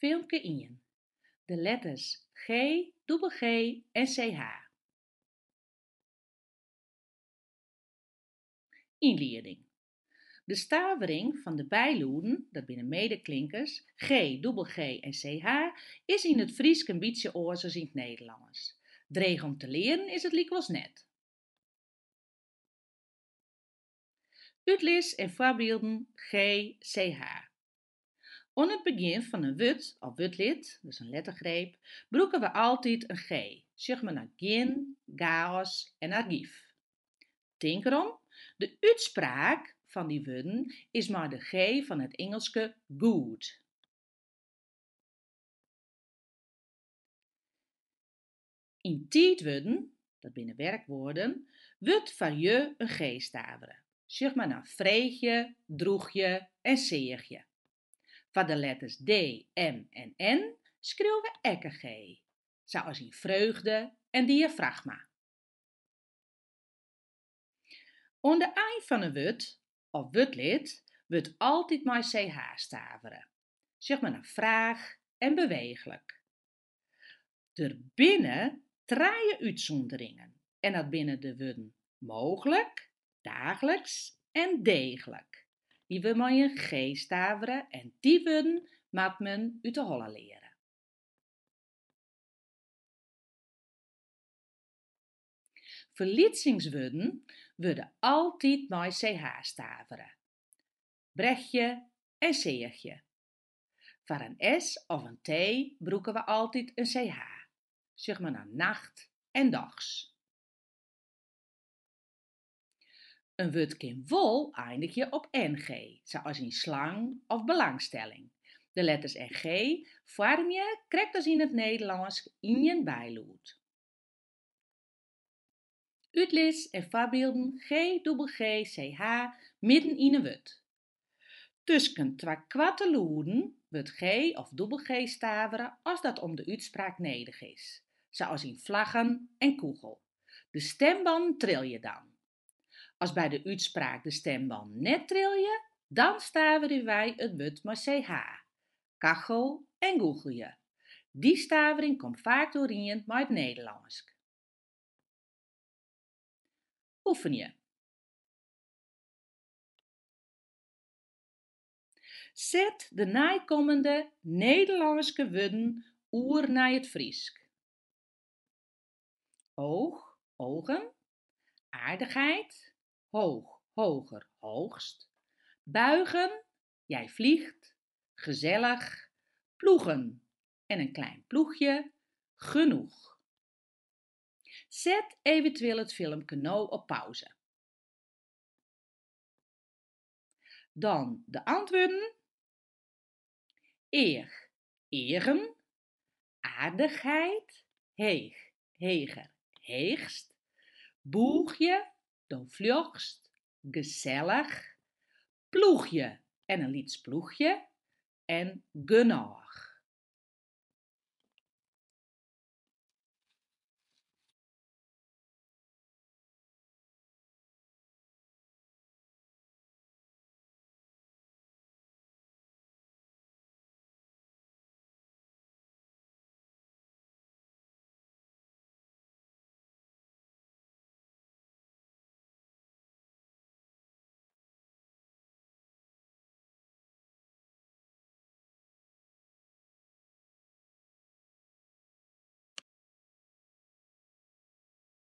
Filmpje 1. De letters G, dubbel G en CH. Inleiding. De stavering van de bijloeden, dat binnen medeklinkers, G, dubbel G en CH, is in het Fries een beetje oors als in het Nederlands. Dreig om te leren is het likwijls net. Uitlis en voorbeelden G, CH. Aan het begin van een wut of wutlid, dus een lettergreep, broeken we altijd een G, zeg maar naar gin, chaos en archief. Denk erom, de uitspraak van die woorden is maar de G van het Engelske good. In tijdwoorden, dat binnen werkwoorden, wordt van je een G staveren. Zeg maar naar vreegje, droegje en zeegje. Van de letters D, M en N schreeuwen we ek een G, zoals in vreugde en diafragma. Aan de eind van een wut of wutlid wordt altijd maar CH staveren. Zeg maar naar vraag en beweeglijk. Daarbinnen traaien uitzonderingen en dat binnen de woorden mogelijk, dagelijks en degelijk. Die we maar een G staveren en die woorden moet men uit de holle leren. Verlitsingswoorden worden altijd met CH staveren. Brechtje en zeertje. Voor een S of een T broeken we altijd een CH. Zeg maar naar nacht en dags. Een woord kan wol eindig je op NG, zoals in slang of belangstelling. De letters NG vorm je, krijgt als in het Nederlands, in je bijloed. Uitlis en voorbeelden G, dubbel G, CH midden in een wut. Tussen twee kwarte loeden wordt G of dubbel G staveren als dat om de uitspraak nodig is, zoals in vlaggen en kugel. De stembanden tril je dan. Als bij de uitspraak de stemband net trilje, dan staveren wij het woord met CH, kachel en goochelje. Die stavering komt vaak doorheen met het Nederlands. Oefen je. Zet de naaikomende Nederlandse woorden oer naar het Friesk. Oog, ogen. Aardigheid, hoog, hoger, hoogst. Buigen, jij vliegt. Gezellig, ploegen en een klein ploegje, genoeg. Zet eventueel het filmpje nou op pauze. Dan de antwoorden. Eer, eren. Aardigheid, heeg, heger, heegst. Boegje, dan vlugst. Gezellig. Ploegje en een lieds ploegje. En genau.